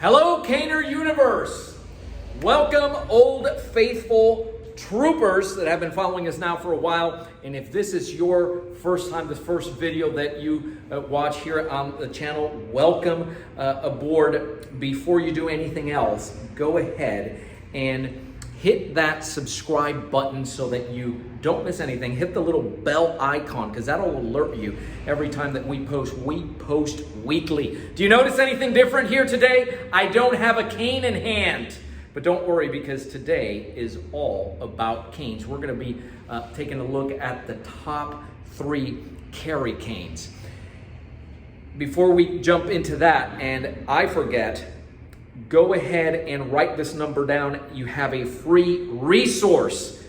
Hello, Caner Universe. Welcome, old faithful troopers that have been following us now for a while. And if this is your first time, the first video that you watch here on the channel, welcome aboard. Before you do anything else, go ahead and hit that subscribe button so that you don't miss anything. Hit the little bell icon because that'll alert you every time that we post. We post weekly. Do you notice anything different here today? I don't have a cane in hand, but don't worry because today is all about canes. We're going to be taking a look at the top 3 carry canes. Before we jump into that, and I forget, go ahead and write this number down. You have a free resource,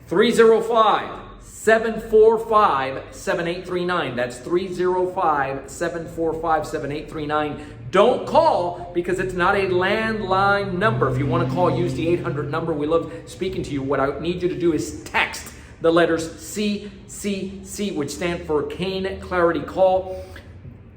305-745-7839. That's 305-745-7839. Don't call because it's not a landline number. If you want to call, use the 800 number. We love speaking to you. What I need you to do is text the letters CCC, which stand for Cane Clarity Call.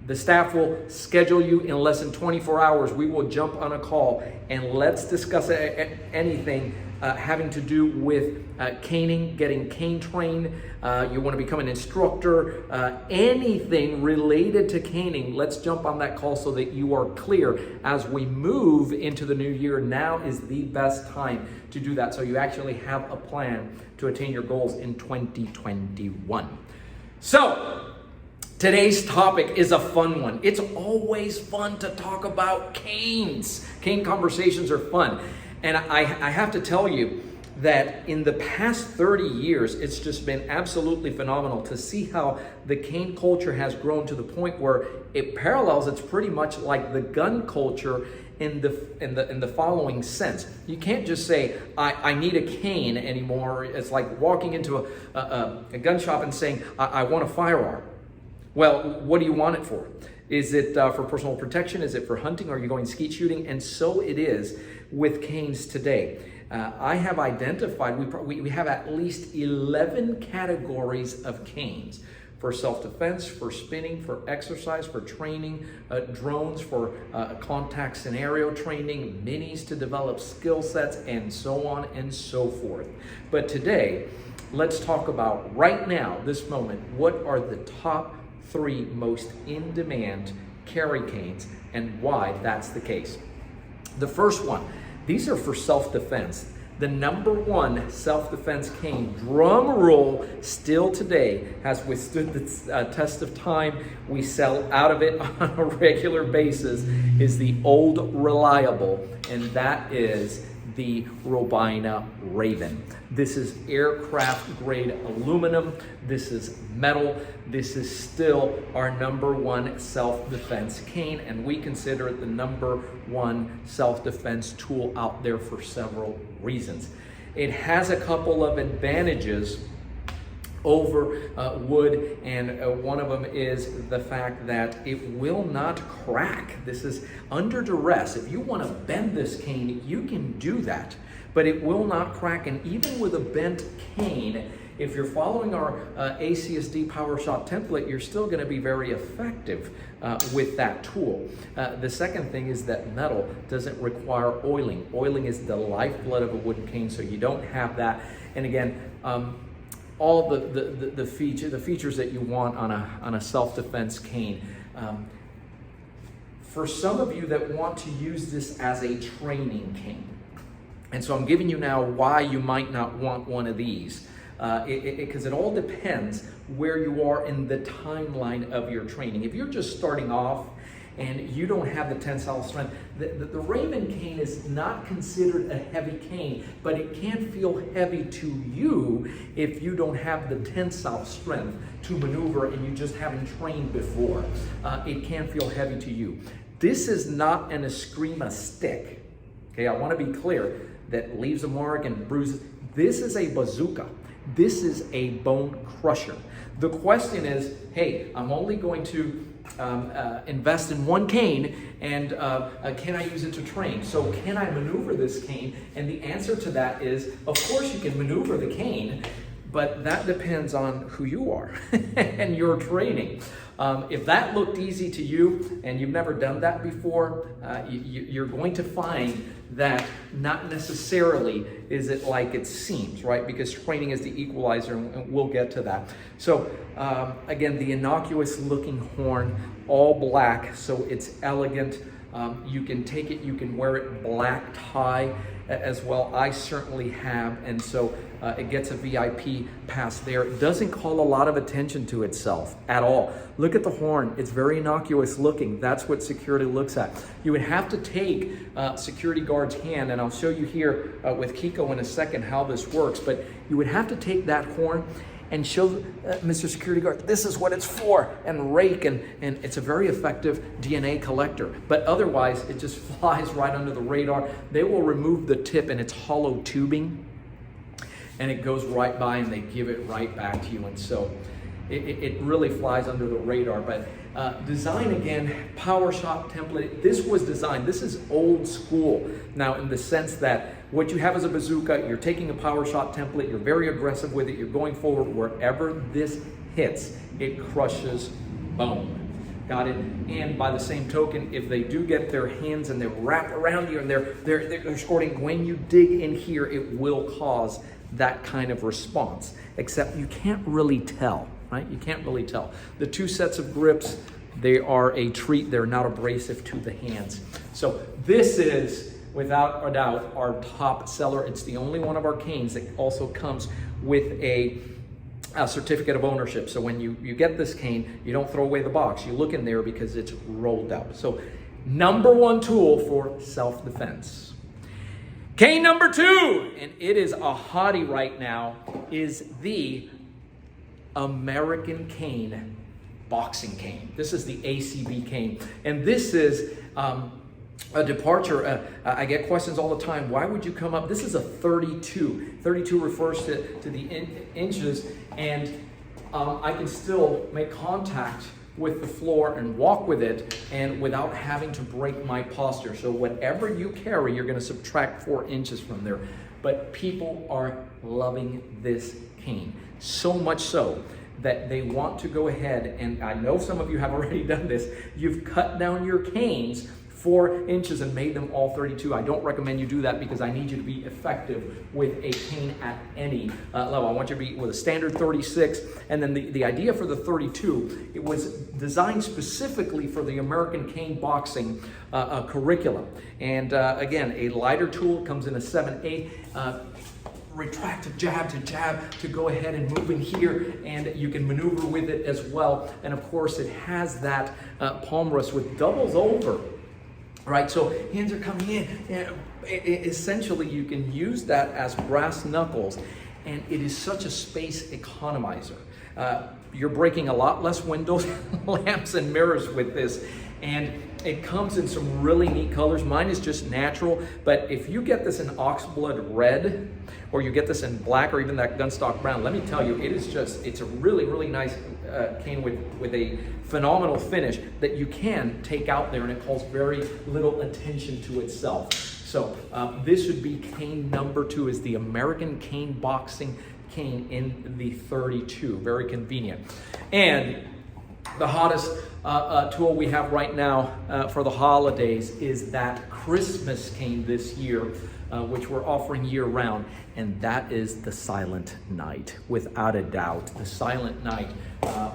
The staff will schedule you in less than 24 hours. We will jump on a call and let's discuss anything having to do with caning, getting cane trained. You want to become an instructor, anything related to caning. Let's jump on that call so that you are clear as we move into the new year. Now is the best time to do that. So you actually have a plan to attain your goals in 2021. So, today's topic is a fun one. It's always fun to talk about canes. Cane conversations are fun. And I have to tell you that in the past 30 years, it's just been absolutely phenomenal to see how the cane culture has grown to the point where it parallels, it's pretty much like the gun culture in the following sense. You can't just say, I need a cane anymore. It's like walking into a gun shop and saying, I want a firearm. Well, what do you want it for? Is it for personal protection? Is it for hunting? Are you going skeet shooting? And so it is with canes today. I have identified, we have at least 11 categories of canes. For self-defense, for spinning, for exercise, for training, drones, for contact scenario training, minis to develop skill sets, and so on and so forth. But today, let's talk about right now, this moment, what are the top 3 most in-demand carry canes and why that's the case. The first one, these are for self-defense. The number 1 self-defense cane, drum roll, still today has withstood the test of time. We sell out of it on a regular basis, is the old reliable, and that is the Robina Raven. This is aircraft grade aluminum. This is metal. This is still our number 1 self-defense cane, and we consider it the number 1 self-defense tool out there for several reasons. It has a couple of advantages over wood, and one of them is the fact that it will not crack. This is under duress. If you want to bend this cane, you can do that, but it will not crack. And even with a bent cane, if you're following our ACSD Power Shot template, you're still going to be very effective with that tool. The second thing is that metal doesn't require oiling. Oiling is the lifeblood of a wooden cane, so you don't have that. And again, all the features that you want on a self-defense cane. For some of you that want to use this as a training cane, and so I'm giving you now why you might not want one of these, because it all depends where you are in the timeline of your training. If you're just starting off and you don't have the tensile strength, the Raven cane is not considered a heavy cane, but it can feel heavy to you if you don't have the tensile strength to maneuver and you just haven't trained before. It can feel heavy to you. This is not an Eskrima stick. Okay, I want to be clear that leaves a mark and bruises. This is a bazooka. This is a bone crusher. The question is, hey, I'm only going to invest in one cane, and can I use it to train? So can I maneuver this cane? And the answer to that is, of course you can maneuver the cane, but that depends on who you are and your training. If that looked easy to you and you've never done that before, you're going to find that not necessarily is it like it seems, right? Because training is the equalizer, and we'll get to that. So again, the innocuous looking horn, all black, so it's elegant. You can take it, you can wear it black tie as well. I certainly have, and so it gets a VIP pass there. It doesn't call a lot of attention to itself at all. Look at the horn, it's very innocuous looking. That's what security looks at. You would have to take security guard's hand, and I'll show you here with Kiko in a second how this works, but you would have to take that horn and show Mr. Security Guard, this is what it's for, and rake, and it's a very effective DNA collector. But otherwise, it just flies right under the radar. They will remove the tip, and it's hollow tubing, and it goes right by, and they give it right back to you. And so it really flies under the radar. But design, again, power shot template. This was designed, this is old school now, in the sense that what you have is a bazooka, you're taking a power shot template, you're very aggressive with it, you're going forward. Wherever this hits, it crushes bone. Got it? And by the same token, if they do get their hands and they wrap around you and they're squirting, when you dig in here, it will cause that kind of response. Except you can't really tell, right? You can't really tell. The two sets of grips, they are a treat. They're not abrasive to the hands. So this is, without a doubt, our top seller. It's the only one of our canes that also comes with a certificate of ownership. So when you get this cane, you don't throw away the box. You look in there because it's rolled out. So #1 tool for self-defense. Cane number 2, and it is a hottie right now, is the American cane boxing cane. This is the ACB cane. And this is a departure. I get questions all the time. Why would you come up? This is a 32. 32 refers to the inches, and I can still make contact with the floor and walk with it, and without having to break my posture. So whatever you carry, you're going to subtract 4 inches from there. But people are loving this cane, so much so that they want to go ahead, and I know some of you have already done this, you've cut down your canes 4 inches and made them all 32. I don't recommend you do that because I need you to be effective with a cane at any level. I want you to be with a standard 36, and then the idea for the 32, it was designed specifically for the American cane boxing curriculum. And again, a lighter tool comes in a 7/8. Retract to jab to go ahead and move in here, and you can maneuver with it as well. And of course, it has that palm rest with doubles over. Right, so hands are coming in, and essentially you can use that as brass knuckles, and it is such a space economizer. You're breaking a lot less windows, lamps, and mirrors with this, and it comes in some really neat colors. Mine is just natural, but if you get this in oxblood red, or you get this in black, or even that gunstock brown, let me tell you, it's a really, really nice cane with a phenomenal finish that you can take out there, and it calls very little attention to itself. So this would be cane number 2, is the American cane boxing cane in the 32. Very convenient. And the hottest tool we have right now for the holidays is that Christmas cane this year, which we're offering year round, and that is the Silent Night, without a doubt. The Silent Night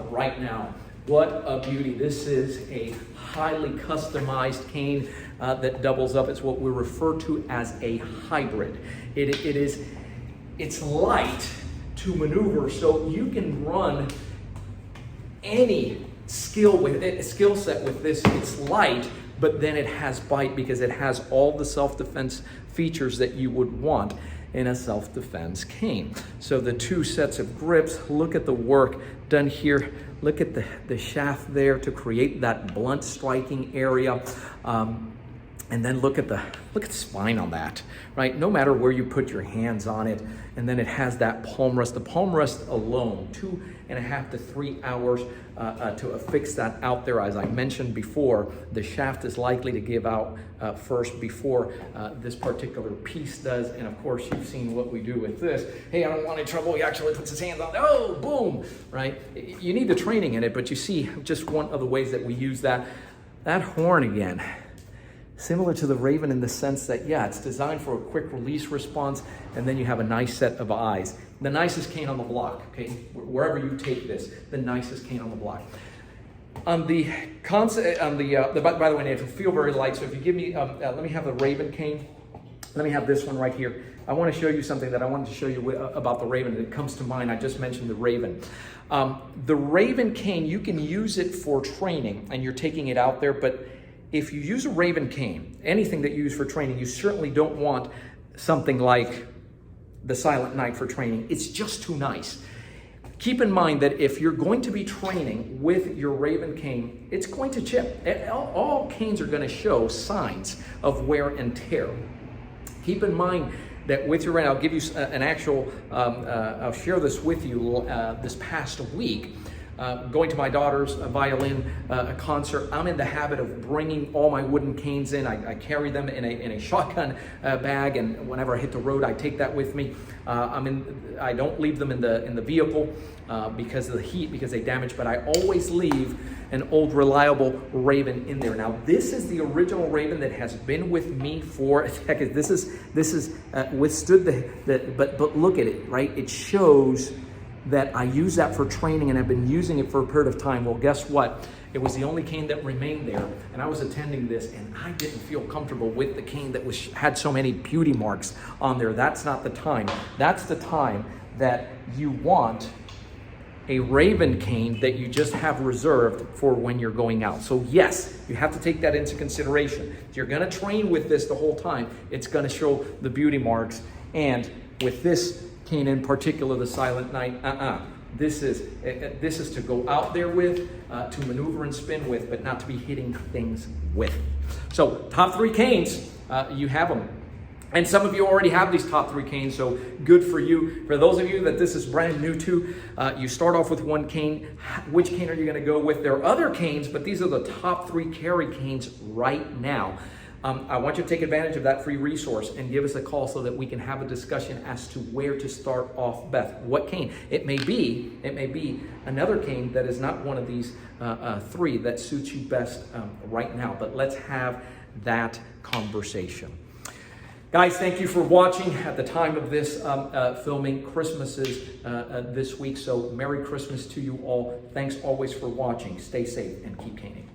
right now. What a beauty. This is a highly customized cane that doubles up. It's what we refer to as a hybrid. It's light to maneuver, so you can run any skill set with this. It's light, but then it has bite because it has all the self-defense features that you would want in a self-defense cane. So the 2 sets of grips, look at the work done here. Look at the shaft there to create that blunt striking area. And then look at the spine on that, right? No matter where you put your hands on it, and then it has that palm rest. The palm rest alone, 2.5 to 3 hours to affix that out there. As I mentioned before, the shaft is likely to give out first before this particular piece does. And of course, you've seen what we do with this. Hey, I don't want any trouble. He actually puts his hands on, oh, boom, right? You need the training in it, but you see just one of the ways that we use that. That horn again. Similar to the Raven in the sense that, yeah, it's designed for a quick release response, and then you have a nice set of eyes. The nicest cane on the block, okay? Wherever you take this, the nicest cane on the block. On the concept, by the way, it'll feel very light. So if you give me, let me have the Raven cane. Let me have this one right here. I want to show you something that I wanted to show you about the Raven. It comes to mind. I just mentioned the Raven. The Raven cane, you can use it for training, and you're taking it out there, but if you use a Raven cane, anything that you use for training, you certainly don't want something like the Silent Night for training. It's just too nice. Keep in mind that if you're going to be training with your Raven cane, it's going to chip. All canes are going to show signs of wear and tear. Keep in mind that with your Raven, I'll give you an actual, I'll share this with you this past week. Going to my daughter's violin concert, I'm in the habit of bringing all my wooden canes in. I carry them in a shotgun bag, and whenever I hit the road, I take that with me. I don't leave them in the vehicle because of the heat, because they damage, but I always leave an old reliable Raven in there. Now, this is the original Raven that has been with me for decades. This is withstood but look at it, right? It shows that I use that for training, and I've been using it for a period of time. Well, guess what? It was the only cane that remained there, and I was attending this, and I didn't feel comfortable with the cane that had so many beauty marks on there. That's not the time. That's the time that you want a Raven cane that you just have reserved for when you're going out. So yes, you have to take that into consideration. If you're gonna train with this the whole time, it's gonna show the beauty marks. And with this cane in particular, the Silent Night, this is to go out there with, to maneuver and spin with, but not to be hitting things with. So top 3 canes, you have them. And some of you already have these top 3 canes, so good for you. For those of you that this is brand new to, you start off with one cane. Which cane are you gonna go with? There are other canes, but these are the top 3 carry canes right now. I want you to take advantage of that free resource and give us a call so that we can have a discussion as to where to start off best. What cane? It may be another cane that is not one of these 3 that suits you best right now, but let's have that conversation. Guys, thank you for watching. At the time of this filming, Christmas is this week, so Merry Christmas to you all. Thanks always for watching. Stay safe and keep caning.